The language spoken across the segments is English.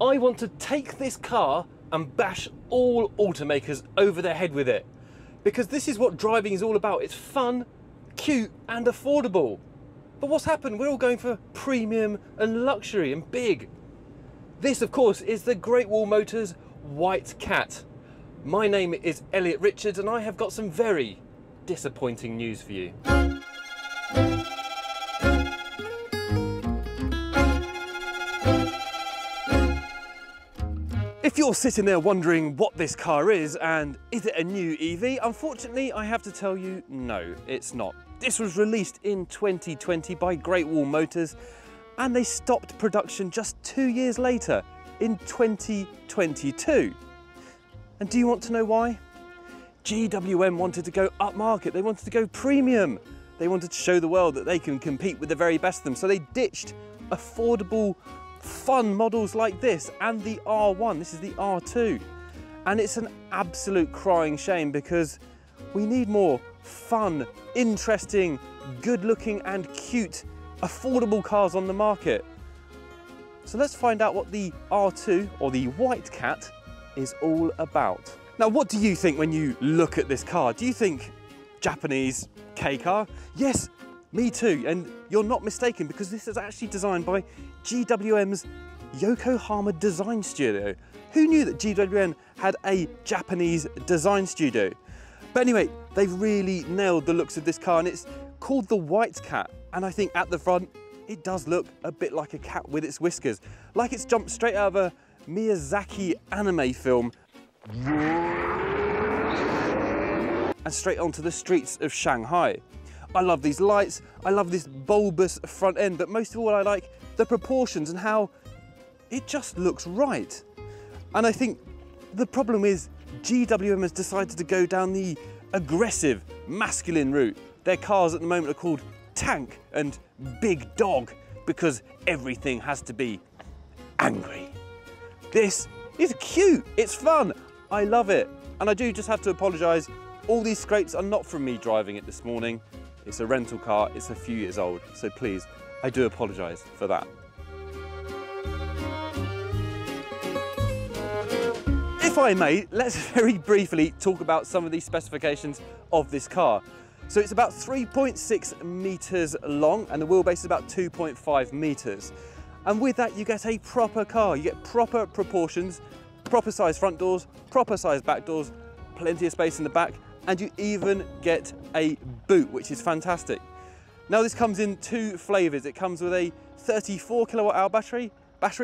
I want to take this car and bash all automakers over their head with it. Because this is what driving is all about. It's fun, cute and affordable. But what's happened? We're all going for premium and luxury and big. This, of course, is the Great Wall Motors White Cat. My name is Elliot Richards and I have got some very disappointing news for you. If you're sitting there wondering what this car is and is it a new EV, unfortunately I have to tell you no, it's not. This was released in 2020 by Great Wall Motors and they stopped production just 2 years later in 2022. And do you want to know why? GWM wanted to go upmarket, they wanted to go premium. They wanted to show the world that they can compete with the very best of them. So they ditched affordable, fun models like this and the R1, this is the R2. And it's an absolute crying shame because we need more fun, interesting, good looking and cute, affordable cars on the market. So let's find out what the R2 or the White Cat is all about. Now, what do you think when you look at this car? Do you think Japanese K car? Yes, me too, and you're not mistaken because this is actually designed by GWM's Yokohama Design Studio. Who knew that GWM had a Japanese design studio? But anyway, they've really nailed the looks of this car and it's called the White Cat. And I think at the front, it does look a bit like a cat with its whiskers, like it's jumped straight out of a Miyazaki anime film and straight onto the streets of Shanghai. I love these lights, I love this bulbous front end, but most of all I like the proportions and how it just looks right. And I think the problem is GWM has decided to go down the aggressive, masculine route. Their cars at the moment are called Tank and Big Dog because everything has to be angry. This is cute, it's fun, I love it. And I do just have to apologise, all these scrapes are not from me driving it this morning. It's a rental car, it's a few years old, so please, I do apologise for that. If I may, let's very briefly talk about some of these specifications of this car. So it's about 3.6 metres long and the wheelbase is about 2.5 metres. And with that you get a proper car, you get proper proportions, proper size front doors, proper size back doors, plenty of space in the back, and you even get a boot, which is fantastic. Now this comes in two flavours. It comes with a 34 kilowatt hour battery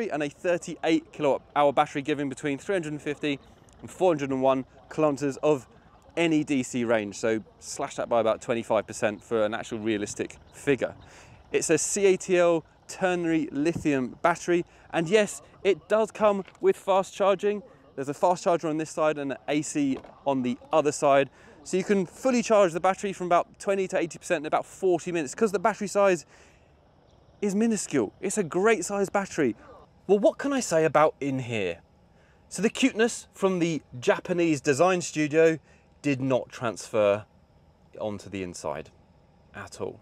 and a 38 kilowatt hour battery, giving between 350 and 401 kilometres of any DC range. So slash that by about 25% for an actual realistic figure. It's a CATL ternary lithium battery. And yes, it does come with fast charging. There's a fast charger on this side and an AC on the other side. So you can fully charge the battery from about 20 to 80% in about 40 minutes because the battery size is minuscule. It's a great size battery. Well, what can I say about in here? So the cuteness from the Japanese design studio did not transfer onto the inside at all.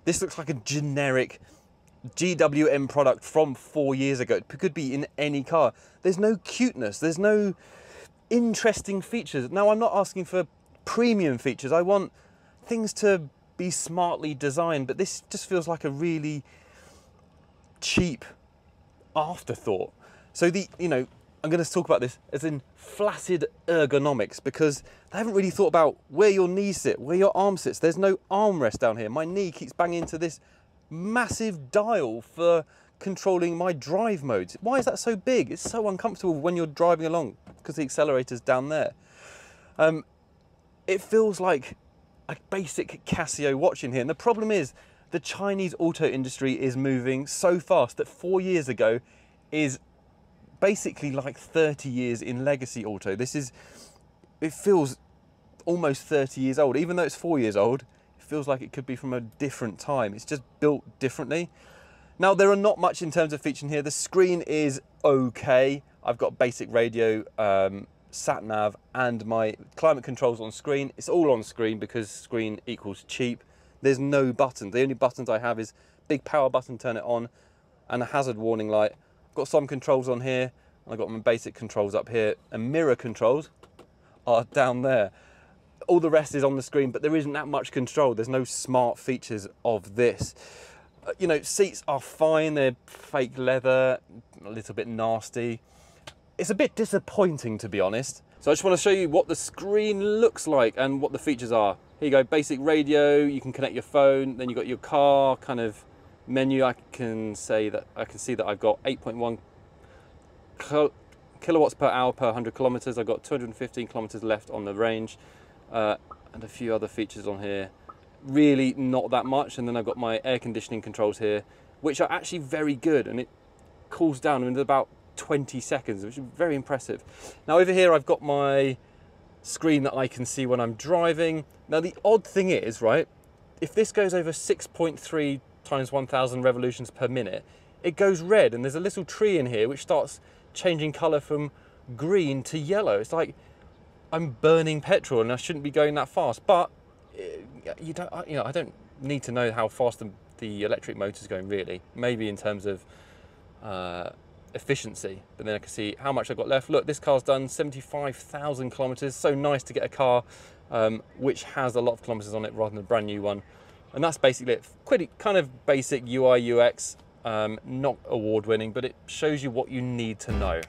This looks like a generic GWM product from 4 years ago. It could be in any car. There's no cuteness, there's no interesting features. Now, I'm not asking for premium features. I want things to be smartly designed, but this just feels like a really cheap afterthought. So I'm going to talk about this as in flaccid ergonomics because they haven't really thought about where your knees sit, where your arm sits. There's no armrest down here. My knee keeps banging into this massive dial for controlling my drive modes. Why is that so big? It's so uncomfortable when you're driving along because the accelerator's down there. It feels like a basic Casio watch in here. And the problem is the Chinese auto industry is moving so fast that 4 years ago is basically like 30 years in legacy auto. It feels almost 30 years old. Even though it's 4 years old, it feels like it could be from a different time. It's just built differently. Now, there are not much in terms of feature in here. The screen is okay. I've got basic radio, sat nav, and my climate controls on screen. It's all on screen because screen equals cheap. There's no buttons. The only buttons I have is big power button, turn it on, and a hazard warning light. I've got some controls on here. I've got my basic controls up here, and mirror controls are down there. All the rest is on the screen, but there isn't that much control. There's no smart features of this. You know, seats are fine. They're fake leather, a little bit nasty. It's a bit disappointing, to be honest. So I just want to show you what the screen looks like and what the features are. Here you go, basic radio, you can connect your phone, then you've got your car kind of menu. I can see that I've got 8.1 kilowatts per hour per 100 kilometers. I've got 215 kilometers left on the range, and a few other features on here. Really not that much. And then I've got my air conditioning controls here, which are actually very good, and it cools down in about 20 seconds, which is very impressive. Now over here I've got my screen that I can see when I'm driving. Now the odd thing is, right, if this goes over 6.3 times 1,000 revolutions per minute, it goes red, and there's a little tree in here which starts changing colour from green to yellow. It's like I'm burning petrol and I shouldn't be going that fast. But I don't need to know how fast the electric motor is going, really. Maybe in terms of efficiency, but then I can see how much I've got left. Look, this car's done 75,000 kilometers. So nice to get a car which has a lot of kilometers on it rather than a brand new one. And that's basically it. Pretty kind of basic UI UX, not award winning, but it shows you what you need to know.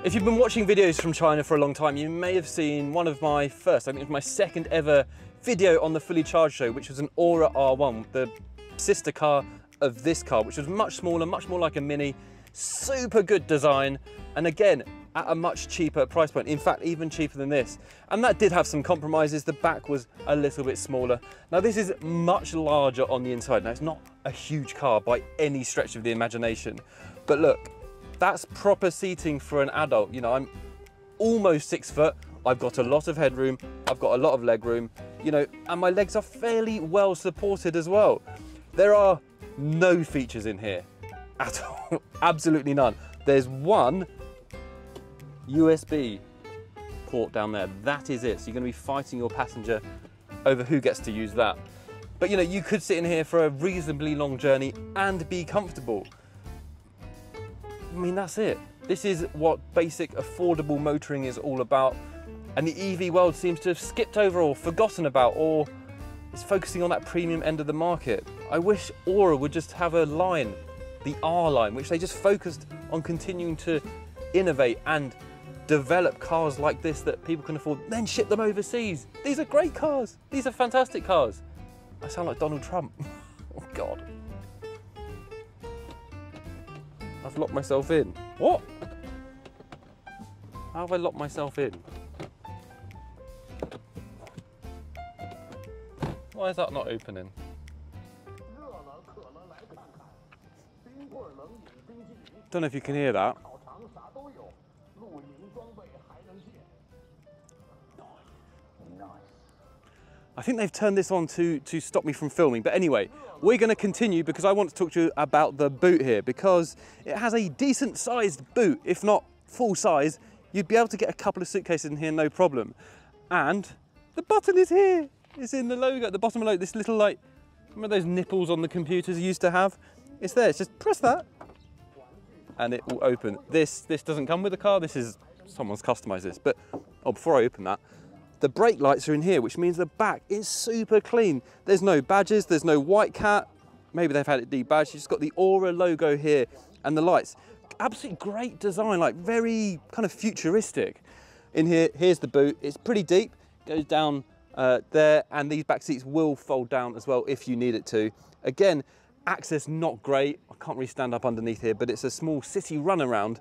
If you've been watching videos from China for a long time, you may have seen one of my first, I think it was my second ever video on the Fully Charged show, which was an Aura R1, the sister car of this car, which was much smaller, much more like a Mini, super good design, and again, at a much cheaper price point. In fact, even cheaper than this. And that did have some compromises. The back was a little bit smaller. Now this is much larger on the inside. Now it's not a huge car by any stretch of the imagination, but look, that's proper seating for an adult. You know, I'm almost 6 foot. I've got a lot of headroom. I've got a lot of leg room, you know, and my legs are fairly well supported as well. There are no features in here at all, absolutely none. There's one USB port down there. That is it. So you're going to be fighting your passenger over who gets to use that. But you know, you could sit in here for a reasonably long journey and be comfortable. I mean, that's it. This is what basic affordable motoring is all about. And the EV world seems to have skipped over or forgotten about, or is focusing on that premium end of the market. I wish Aura would just have a line, the R line, which they just focused on continuing to innovate and develop cars like this that people can afford, then ship them overseas. These are great cars. These are fantastic cars. I sound like Donald Trump. Oh God. I've locked myself in. What? How have I locked myself in? Why is that not opening? Don't know if you can hear that. I think they've turned this on to stop me from filming, but anyway, we're going to continue because I want to talk to you about the boot here, because it has a decent sized boot. If not full size, you'd be able to get a couple of suitcases in here, no problem. And the button is here. It's in the logo at the bottom of this little, like, remember those nipples on the computers you used to have? It's there. It's just press that and it will open. This doesn't come with the car. This is, someone's customized this. But before I open that, the brake lights are in here, which means the back is super clean. There's no badges, there's no white cat. Maybe they've had it debadged. You've just got the Aura logo here and the lights. Absolutely great design, like very kind of futuristic. In here, here's the boot. It's pretty deep, goes down there, and these back seats will fold down as well if you need it to. Again, access not great. I can't really stand up underneath here, but it's a small city runaround.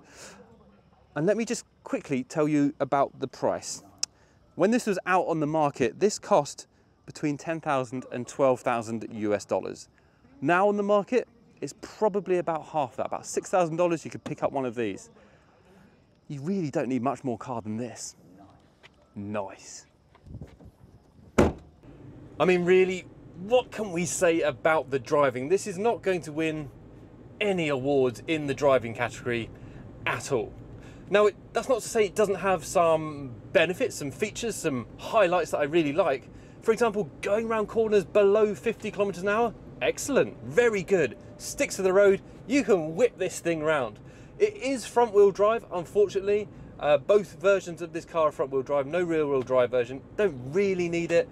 And let me just quickly tell you about the price. When this was out on the market, this cost between 10,000 and 12,000 US dollars. Now on the market, it's probably about half that, about $6,000 you could pick up one of these. You really don't need much more car than this. Nice. I mean, really, what can we say about the driving? This is not going to win any awards in the driving category at all. Now, that's not to say it doesn't have some benefits, some features, some highlights that I really like. For example, going around corners below 50 kilometers an hour, excellent, very good. Sticks to the road, you can whip this thing round. It is front wheel drive, unfortunately. Both versions of this car are front wheel drive, no rear wheel drive version. Don't really need it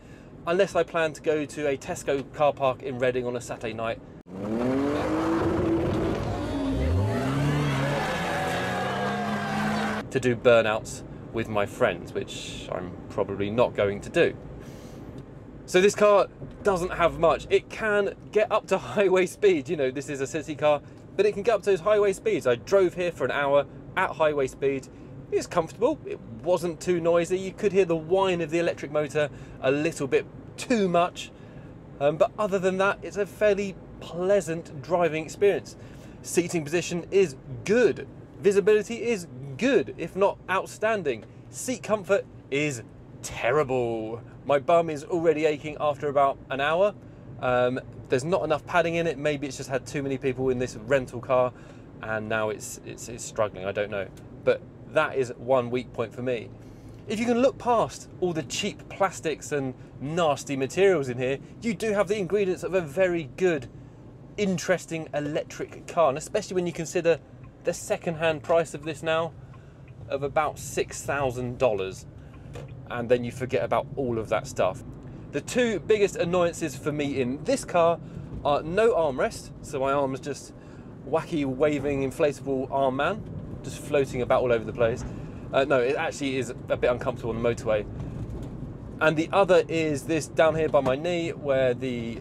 unless I plan to go to a Tesco car park in Reading on a Saturday night. To do burnouts with my friends, which I'm probably not going to do. So this car doesn't have much. It can get up to highway speed. You know, this is a city car, but it can get up to those highway speeds. I drove here for an hour at highway speed. It was comfortable. It wasn't too noisy. You could hear the whine of the electric motor a little bit too much. But other than that, it's a fairly pleasant driving experience. Seating position is good. Visibility is good, if not outstanding. Seat comfort is terrible. My bum is already aching after about an hour. There's not enough padding in it. Maybe it's just had too many people in this rental car and now it's struggling, I don't know. But that is one weak point for me. If you can look past all the cheap plastics and nasty materials in here, you do have the ingredients of a very good, interesting electric car, and especially when you consider the second-hand price of this now of about $6,000, and then you forget about all of that stuff. The two biggest annoyances for me in this car are no armrest, so my arm is just wacky waving inflatable arm man, just floating about all over the place. No, it actually is a bit uncomfortable on the motorway. And the other is this down here by my knee where the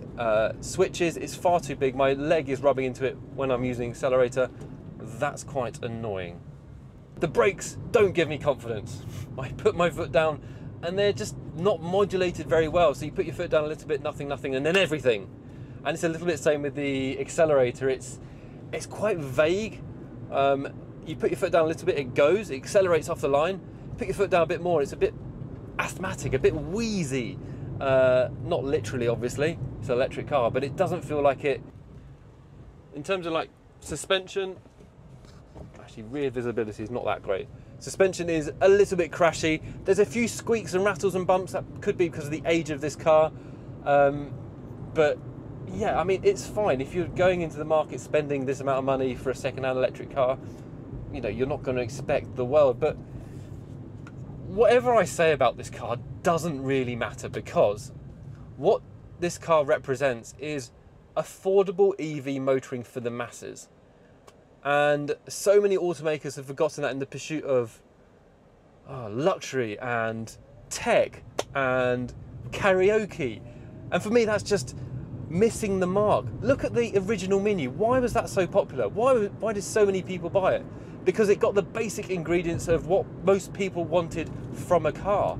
switch is. It's far too big. My leg is rubbing into it when I'm using accelerator. That's quite annoying. The brakes don't give me confidence. I put my foot down and they're just not modulated very well. So you put your foot down a little bit, nothing, nothing, and then everything. And it's a little bit same with the accelerator. It's quite vague. You put your foot down a little bit, it goes, it accelerates off the line. Put your foot down a bit more, it's a bit asthmatic, a bit wheezy. Not literally, obviously, it's an electric car, but it doesn't feel like it. In terms of like suspension, actually rear visibility is not that great. Suspension is a little bit crashy. There's a few squeaks and rattles and bumps. That could be because of the age of this car. But yeah, I mean, it's fine. If you're going into the market spending this amount of money for a second-hand electric car, you know, you're not going to expect the world. But whatever I say about this car doesn't really matter, because what this car represents is affordable EV motoring for the masses. And so many automakers have forgotten that in the pursuit of luxury and tech and karaoke. And for me, that's just missing the mark. Look at the original Mini. Why was that so popular? Why did so many people buy it? Because it got the basic ingredients of what most people wanted from a car.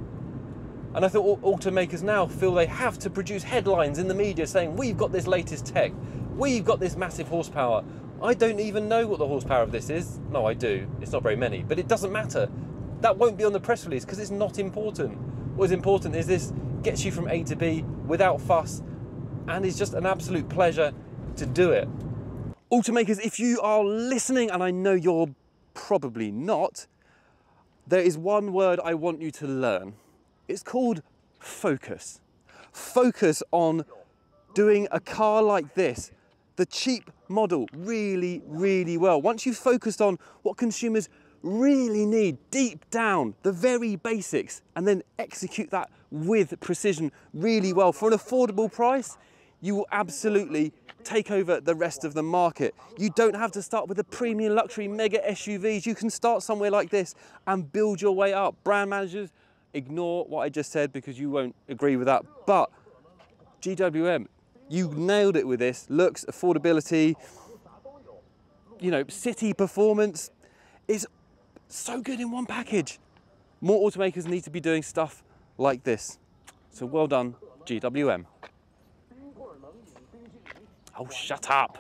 And I thought automakers now feel they have to produce headlines in the media saying, we've got this latest tech, we've got this massive horsepower. I don't even know what the horsepower of this is. No, I do. It's not very many, but it doesn't matter. That won't be on the press release because it's not important. What is important is this gets you from A to B without fuss, and it's just an absolute pleasure to do it. Automakers, if you are listening, and I know you're probably not, there is one word I want you to learn. It's called focus. Focus on doing a car like this, the cheap model, really, really well. Once you've focused on what consumers really need deep down, the very basics, and then execute that with precision really well for an affordable price, you will absolutely take over the rest of the market. You don't have to start with the premium luxury mega SUVs. You can start somewhere like this and build your way up. Brand managers, ignore what I just said because you won't agree with that. But GWM, you nailed it with this. Looks, affordability, you know, city performance is so good in one package. More automakers need to be doing stuff like this. So well done, GWM. Oh, shut up.